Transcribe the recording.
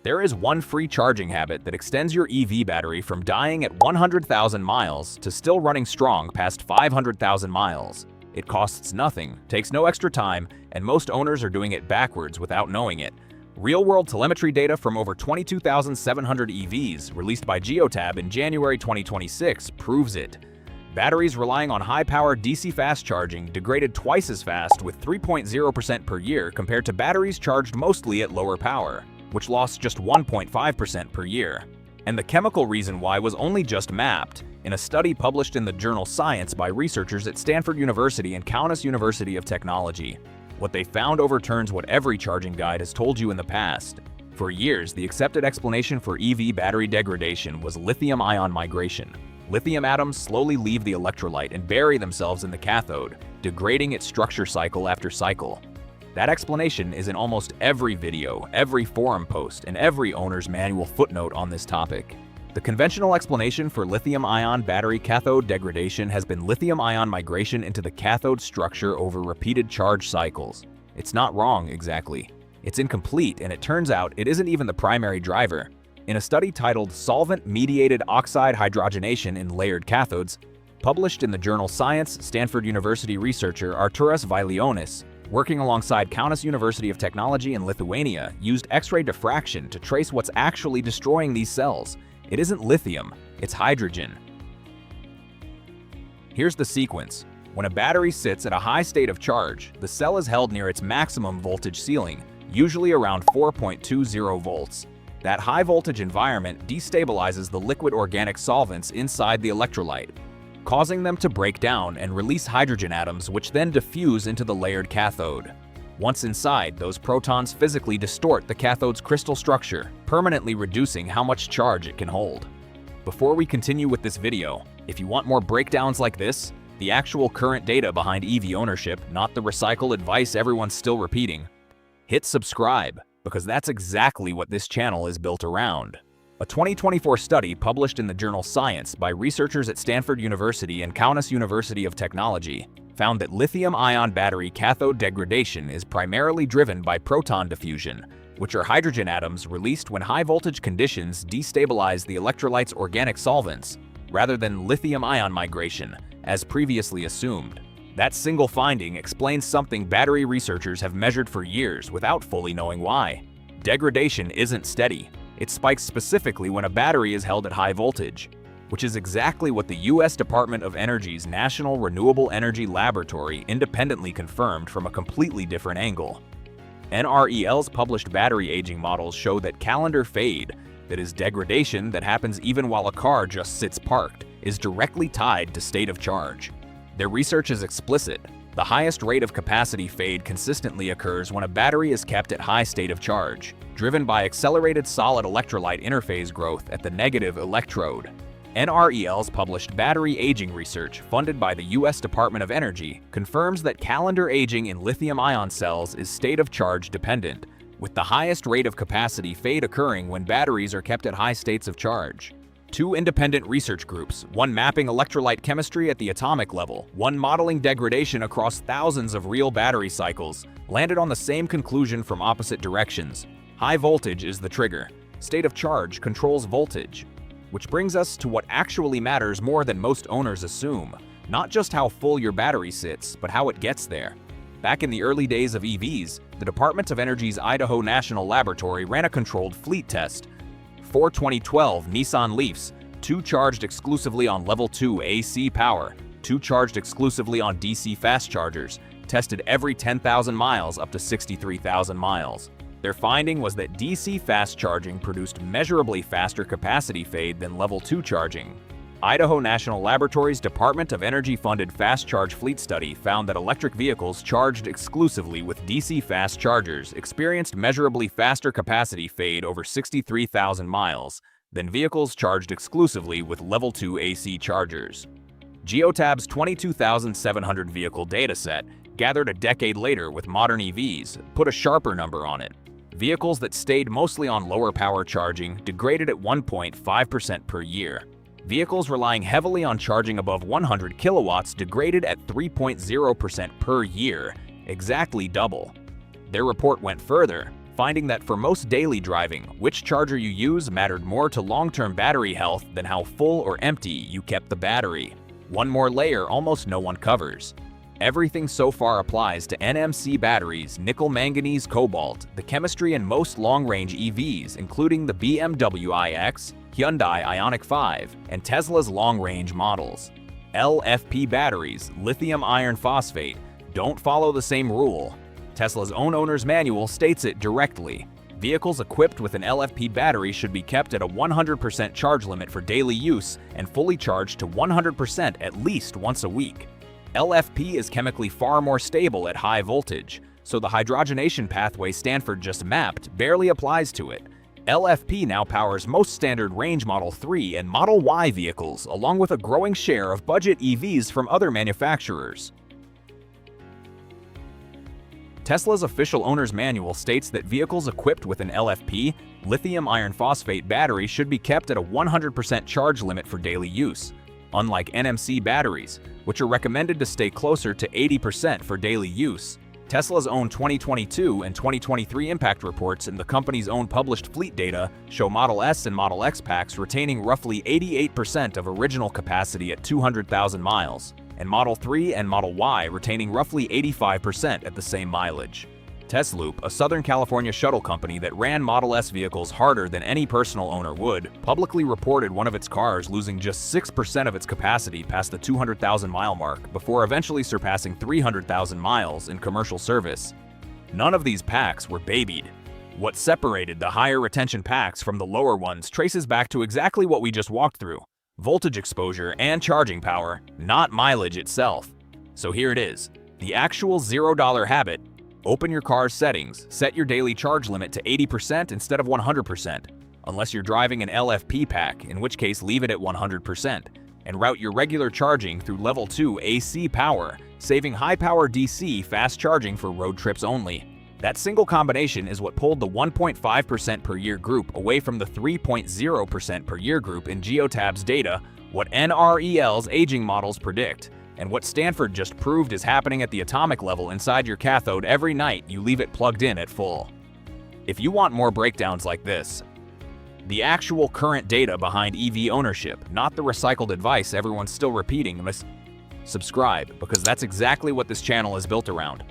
There is one free charging habit that extends your EV battery from dying at 100,000 miles to still running strong past 500,000 miles. It costs nothing, takes no extra time, and most owners are doing it backwards without knowing it. Real-world telemetry data from over 22,700 EVs released by Geotab in January 2026 proves it. Batteries relying on high-power DC fast charging degraded twice as fast with 3.0% per year compared to batteries charged mostly at lower power, which lost just 1.5% per year. And the chemical reason why was only just mapped in a study published in the journal Science by researchers at Stanford University and Kaunas University of Technology. What they found overturns what every charging guide has told you in the past. For years, the accepted explanation for EV battery degradation was lithium-ion migration. Lithium atoms slowly leave the electrolyte and bury themselves in the cathode, degrading its structure cycle after cycle. That explanation is in almost every video, every forum post, and every owner's manual footnote on this topic. The conventional explanation for lithium-ion battery cathode degradation has been lithium-ion migration into the cathode structure over repeated charge cycles. It's not wrong, exactly. It's incomplete, and it turns out it isn't even the primary driver. In a study titled Solvent-Mediated Oxide Hydrogenation in Layered Cathodes, published in the journal Science, Stanford University researcher Arturas Vailionis, working alongside Kaunas University of Technology in Lithuania, used X-ray diffraction to trace what's actually destroying these cells. It isn't lithium, it's hydrogen. Here's the sequence. When a battery sits at a high state of charge, the cell is held near its maximum voltage ceiling, usually around 4.20 volts. That high voltage environment destabilizes the liquid organic solvents inside the electrolyte, causing them to break down and release hydrogen atoms which then diffuse into the layered cathode. Once inside, those protons physically distort the cathode's crystal structure, permanently reducing how much charge it can hold. Before we continue with this video, if you want more breakdowns like this, the actual current data behind EV ownership, not the recycled advice everyone's still repeating, hit subscribe, because that's exactly what this channel is built around. A 2024 study published in the journal Science by researchers at Stanford University and Kaunas University of Technology found that lithium-ion battery cathode degradation is primarily driven by proton diffusion, which are hydrogen atoms released when high-voltage conditions destabilize the electrolyte's organic solvents, rather than lithium-ion migration, as previously assumed. That single finding explains something battery researchers have measured for years without fully knowing why. Degradation isn't steady. It spikes specifically when a battery is held at high voltage, which is exactly what the U.S. Department of Energy's National Renewable Energy Laboratory independently confirmed from a completely different angle. NREL's published battery aging models show that calendar fade, that is degradation that happens even while a car just sits parked, is directly tied to state of charge. Their research is explicit. The highest rate of capacity fade consistently occurs when a battery is kept at high state of charge, driven by accelerated solid electrolyte interphase growth at the negative electrode. NREL's published battery aging research, funded by the U.S. Department of Energy, confirms that calendar aging in lithium-ion cells is state of charge dependent, with the highest rate of capacity fade occurring when batteries are kept at high states of charge. Two independent research groups, one mapping electrolyte chemistry at the atomic level, one modeling degradation across thousands of real battery cycles, landed on the same conclusion from opposite directions. High voltage is the trigger. State of charge controls voltage. Which brings us to what actually matters more than most owners assume. Not just how full your battery sits, but how it gets there. Back in the early days of EVs, the Department of Energy's Idaho National Laboratory ran a controlled fleet test. 4 2012 Nissan Leafs, 2 charged exclusively on level 2 AC power, 2 charged exclusively on DC fast chargers, tested every 10,000 miles up to 63,000 miles. Their finding was that DC fast charging produced measurably faster capacity fade than level 2 charging. Idaho National Laboratory's Department of Energy-funded fast charge fleet study found that electric vehicles charged exclusively with DC fast chargers experienced measurably faster capacity fade over 63,000 miles than vehicles charged exclusively with level 2 AC chargers. Geotab's 22,700 vehicle dataset, gathered a decade later with modern EVs, put a sharper number on it. Vehicles that stayed mostly on lower power charging degraded at 1.5% per year. Vehicles relying heavily on charging above 100 kilowatts degraded at 3.0% per year, exactly double. Their report went further, finding that for most daily driving, which charger you use mattered more to long-term battery health than how full or empty you kept the battery. One more layer almost no one covers. Everything so far applies to NMC batteries, nickel manganese cobalt, the chemistry in most long-range EVs, including the BMW iX, Hyundai Ioniq 5, and Tesla's long-range models. LFP batteries, lithium iron phosphate, don't follow the same rule. Tesla's own owner's manual states it directly. Vehicles equipped with an LFP battery should be kept at a 100% charge limit for daily use and fully charged to 100% at least once a week. LFP is chemically far more stable at high voltage, so the hydrogenation pathway Stanford just mapped barely applies to it. LFP now powers most standard range Model 3 and Model Y vehicles, along with a growing share of budget EVs from other manufacturers. Tesla's official owner's manual states that vehicles equipped with an LFP, lithium iron phosphate battery should be kept at a 100% charge limit for daily use, unlike NMC batteries, which are recommended to stay closer to 80% for daily use. Tesla's own 2022 and 2023 impact reports and the company's own published fleet data show Model S and Model X packs retaining roughly 88% of original capacity at 200,000 miles, and Model 3 and Model Y retaining roughly 85% at the same mileage. Tesloop, a Southern California shuttle company that ran Model S vehicles harder than any personal owner would, publicly reported one of its cars losing just 6% of its capacity past the 200,000-mile mark before eventually surpassing 300,000 miles in commercial service. None of these packs were babied. What separated the higher retention packs from the lower ones traces back to exactly what we just walked through: voltage exposure and charging power, not mileage itself. So here it is, the actual $0 habit. Open your car's settings, set your daily charge limit to 80% instead of 100%, unless you're driving an LFP pack, in which case leave it at 100%, and route your regular charging through Level 2 AC power, saving high-power DC fast charging for road trips only. That single combination is what pulled the 1.5% per year group away from the 3.0% per year group in Geotab's data, what NREL's aging models predict, and what Stanford just proved is happening at the atomic level inside your cathode every night you leave it plugged in at full. If you want more breakdowns like this, the actual current data behind EV ownership, not the recycled advice everyone's still repeating, subscribe, because that's exactly what this channel is built around.